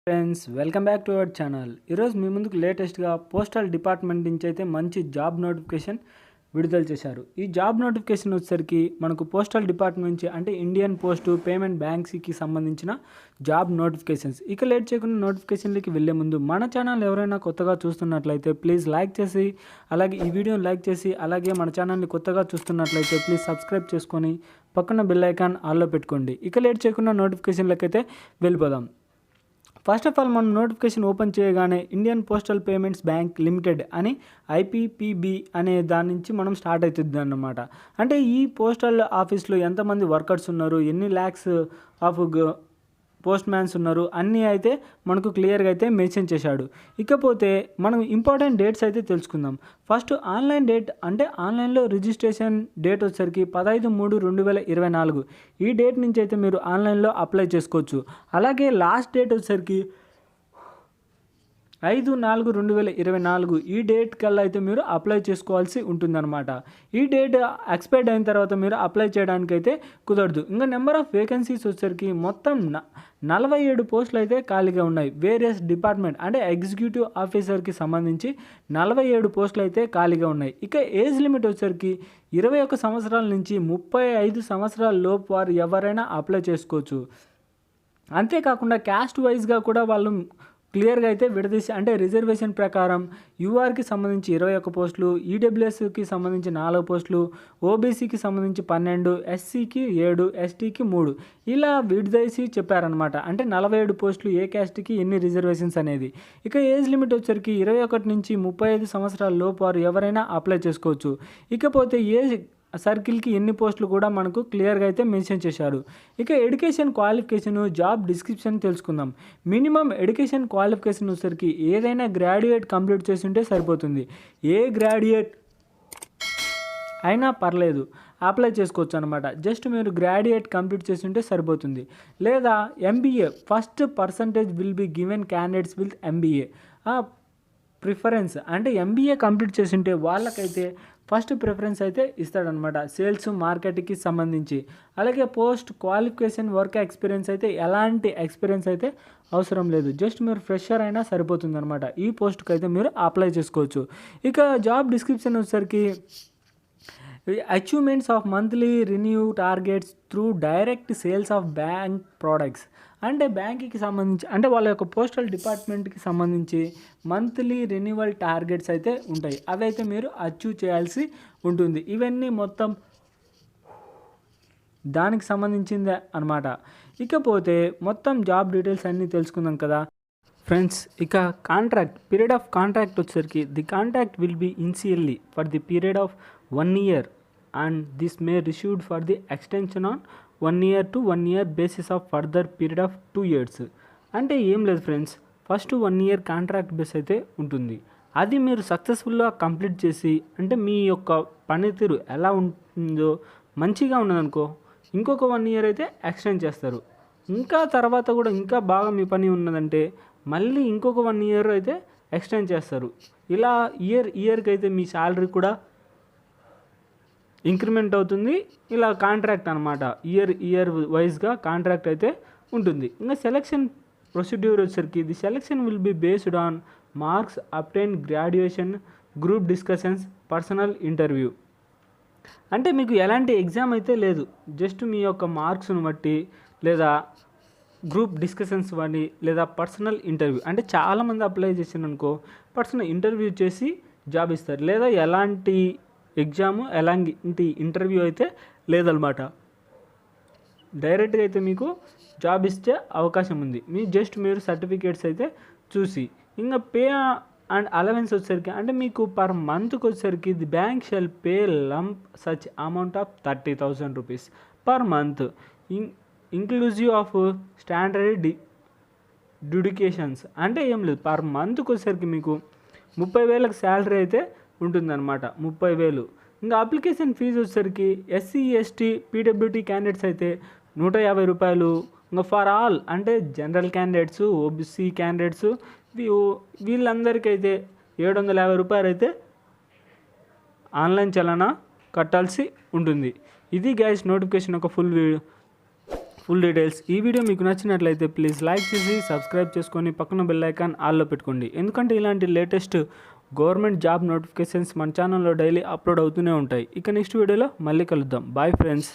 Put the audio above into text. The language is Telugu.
Friends welcome back to our channel. ఈరోజు మీ ముందుకు లేటెస్ట్గా పోస్టల్ డిపార్ట్మెంట్ నుంచి అయితే మంచి జాబ్ నోటిఫికేషన్ విడుదల చేశారు. ఈ జాబ్ నోటిఫికేషన్ వచ్చేసరికి మనకు పోస్టల్ డిపార్ట్మెంట్ నుంచి అంటే ఇండియన్ పోస్ట్ పేమెంట్ బ్యాంక్స్కి సంబంధించిన జాబ్ నోటిఫికేషన్స్. ఇక లేట్ చేయకుండా నోటిఫికేషన్లకి వెళ్ళే ముందు మన ఛానల్ ఎవరైనా కొత్తగా చూస్తున్నట్లయితే ప్లీజ్ లైక్ చేసి, అలాగే ఈ వీడియోని లైక్ చేసి, అలాగే మన ఛానల్ని కొత్తగా చూస్తున్నట్లయితే ప్లీజ్ సబ్స్క్రైబ్ చేసుకొని పక్కన బెల్ ఐకాన్ ఆల్లో పెట్టుకోండి. ఇక లేట్ చేయకుండా నోటిఫికేషన్లకైతే వెళ్ళిపోదాం. ఫస్ట్ ఆఫ్ ఆల్ మనం నోటిఫికేషన్ ఓపెన్ చేయగానే Indian postal payments bank limited అని ఐపీపీబీ అనే దాని నుంచి మనం స్టార్ట్ అవుతుంది అన్నమాట. అంటే ఈ పోస్టల్ ఆఫీస్లో ఎంతమంది వర్కర్స్ ఉన్నారు, ఎన్ని ల్యాక్స్ ఆఫ్ పోస్ట్ మ్యాన్స్ ఉన్నారు అన్నీ అయితే మనకు క్లియర్గా అయితే మెన్షన్ చేశాడు. ఇకపోతే మనం ఇంపార్టెంట్ డేట్స్ అయితే తెలుసుకుందాం. ఫస్ట్ ఆన్లైన్ డేట్ అంటే ఆన్లైన్లో రిజిస్ట్రేషన్ డేట్ వచ్చేసరికి 15/3/2024 ఈ డేట్ నుంచి అయితే మీరు ఆన్లైన్లో అప్లై చేసుకోవచ్చు. అలాగే లాస్ట్ డేట్ వచ్చేసరికి 5/4/2024 ఈ డేట్ కల్లా అయితే మీరు అప్లై చేసుకోవాల్సి ఉంటుందన్నమాట. ఈ డేట్ ఎక్స్పైర్డ్ అయిన తర్వాత మీరు అప్లై చేయడానికి అయితే కుదరదు. ఇంకా నెంబర్ ఆఫ్ వేకెన్సీస్ వచ్చేసరికి మొత్తం 47 పోస్టులు అయితే ఖాళీగా ఉన్నాయి. వేరియస్ డిపార్ట్మెంట్ అంటే ఎగ్జిక్యూటివ్ ఆఫీసర్కి సంబంధించి 47 పోస్టులు అయితే ఖాళీగా ఉన్నాయి. ఇక ఏజ్ లిమిట్ వచ్చేసరికి 21 సంవత్సరాల నుంచి 35 సంవత్సరాల లోపు వారు ఎవరైనా అప్లై చేసుకోవచ్చు. అంతేకాకుండా క్యాస్ట్ వైజ్గా కూడా వాళ్ళు క్లియర్గా అయితే విడదీసి అంటే రిజర్వేషన్ ప్రకారం యూఆర్కి సంబంధించి 21 పోస్టులు, ఈడబ్ల్యూఎస్కి సంబంధించి 4 పోస్టులు, ఓబీసీకి సంబంధించి 12, ఎస్సీకి 7, ఎస్టీకి 3 ఇలా విడదీసి చెప్పారనమాట. అంటే 47 పోస్టులు ఏ క్యాస్ట్కి ఎన్ని రిజర్వేషన్స్ అనేది. ఇక ఏజ్ లిమిట్ వచ్చరికి 21 నుంచి 35 సంవత్సరాల లోపు వారు ఎవరైనా అప్లై చేసుకోవచ్చు. ఇకపోతే ఏ సర్కిల్కి ఎన్ని పోస్టులు కూడా మనకు క్లియర్గా అయితే మెన్షన్ చేశారు. ఇక ఎడ్యుకేషన్ క్వాలిఫికేషన్, జాబ్ డిస్క్రిప్షన్ తెలుసుకుందాం. మినిమం ఎడ్యుకేషన్ క్వాలిఫికేషన్ వచ్చేసరికి ఏదైనా గ్రాడ్యుయేట్ కంప్లీట్ చేసి ఉంటే సరిపోతుంది. ఏ గ్రాడ్యుయేట్ అయినా పర్లేదు అప్లై చేసుకోవచ్చు అనమాట. జస్ట్ మీరు గ్రాడ్యుయేట్ కంప్లీట్ చేసి ఉంటే సరిపోతుంది. లేదా MBA first percentage will be given candidates with MBA preference అంటే ఎంబీఏ కంప్లీట్ చేసి ఉంటే వాళ్ళకైతే ఫస్ట్ ప్రిఫరెన్స్ అయితే ఇస్తాడనమాట సేల్స్ మార్కెటింగ్కి సంబంధించి. అలాగే పోస్ట్ క్వాలిఫికేషన్ వర్క్ ఎక్స్పీరియన్స్ అయితే ఎలాంటి ఎక్స్పీరియన్స్ అయితే అవసరం లేదు. జస్ట్ మీరు ఫ్రెషర్ అయినా సరిపోతుంది అనమాట. ఈ పోస్ట్కి అయితే మీరు అప్లై చేసుకోవచ్చు. ఇక జాబ్ డిస్క్రిప్షన్ వచ్చేసరికి achievements of monthly renew targets through direct sales of bank products అంటే బ్యాంక్కి సంబంధించి అంటే వాళ్ళ యొక్క పోస్టల్ డిపార్ట్మెంట్కి సంబంధించి మంత్లీ రెన్యువల్ టార్గెట్స్ అయితే ఉంటాయి. అవి అయితే మీరు అచీవ్ చేయాల్సి ఉంటుంది. ఇవన్నీ మొత్తం దానికి సంబంధించిందే అనమాట. ఇకపోతే మొత్తం జాబ్ డీటెయిల్స్ అన్నీ తెలుసుకుందాం కదా ఫ్రెండ్స్. ఇక పీరియడ్ ఆఫ్ కాంట్రాక్ట్ వచ్చేసరికి the contract will be initially for the period of 1 year and this may received for the extension on 1 year to 1 year basis of further period of 2 years. అంటే ఏం లేదు friends, first 1 year contract base అయితే ఉంటుంది. అది మీరు సక్సెస్ఫుల్గా కంప్లీట్ చేసి అంటే మీ యొక్క పనితీరు ఎలా ఉంటుందో మంచిగా ఉన్నదనుకో ఇంకొక 1 year అయితే ఎక్స్టెండ్ చేస్తారు. ఇంకా తర్వాత కూడా ఇంకా బాగా మీ పని ఉన్నదంటే మళ్ళీ ఇంకొక 1 year అయితే ఎక్స్టెండ్ చేస్తారు. ఇలా ఇయర్కి అయితే మీ శాలరీ కూడా ఇంక్రిమెంట్ అవుతుంది. ఇలా కాంట్రాక్ట్ అనమాట ఇయర్ వైజ్గా కాంట్రాక్ట్ అయితే ఉంటుంది. ఇంకా సెలెక్షన్ ప్రొసీడ్యూర్ వచ్చేసరికి the selection will be based on marks obtain graduation, group discussions, personal interview. అంటే మీకు ఎలాంటి ఎగ్జామ్ అయితే లేదు. జస్ట్ మీ యొక్క మార్క్స్ను బట్టి లేదా గ్రూప్ డిస్కషన్స్ బట్టి లేదా పర్సనల్ ఇంటర్వ్యూ అంటే చాలామంది అప్లై చేసిననుకో పర్సనల్ ఇంటర్వ్యూ చేసి జాబ్ ఇస్తారు. లేదా ఎలాంటి ఎగ్జాము ఎలాంటి ఇంటర్వ్యూ అయితే లేదనమాట. డైరెక్ట్గా అయితే మీకు జాబ్ ఇచ్చే అవకాశం ఉంది. మీరు సర్టిఫికేట్స్ అయితే చూసి. ఇంకా పే అండ్ అలవెన్స్ వచ్చేసరికి అంటే మీకు పర్ మంత్కి వచ్చేసరికి the bank shall pay lump such amount of 30,000 rupees per month inclusive of standard deductions. అంటే ఏం లేదు, పర్ మంత్కి వచ్చేసరికి మీకు 30,000 శాలరీ అయితే ఉంటుందన్నమాట. 30,000. ఇంకా అప్లికేషన్ ఫీజు వచ్చేసరికి ఎస్సీ ఎస్టీ పీడబ్ల్యూటీ క్యాండిడేట్స్ అయితే 150 రూపాయలు. ఇంకా ఫర్ ఆల్ అంటే జనరల్ క్యాండిడేట్స్, ఓబీసీ క్యాండిడేట్స్ వీళ్ళందరికీ అయితే 750 రూపాయలు అయితే ఆన్లైన్ చలనా కట్టాల్సి ఉంటుంది. ఇది గైస్ నోటిఫికేషన్ ఒక ఫుల్ డీటెయిల్స్. ఈ వీడియో మీకు నచ్చినట్లయితే ప్లీజ్ లైక్ చేసి సబ్స్క్రైబ్ చేసుకొని పక్కన బెల్ ఐకాన్ ఆల్లో పెట్టుకోండి. ఎందుకంటే ఇలాంటి లేటెస్ట్ గవర్నమెంట్ జాబ్ నోటిఫికేషన్స్ మన ఛానల్లో డైలీ అప్లోడ్ అవుతూనే ఉంటాయి. ఇక నెక్స్ట్ వీడియోలో మళ్ళీ కలుద్దాం. Bye friends.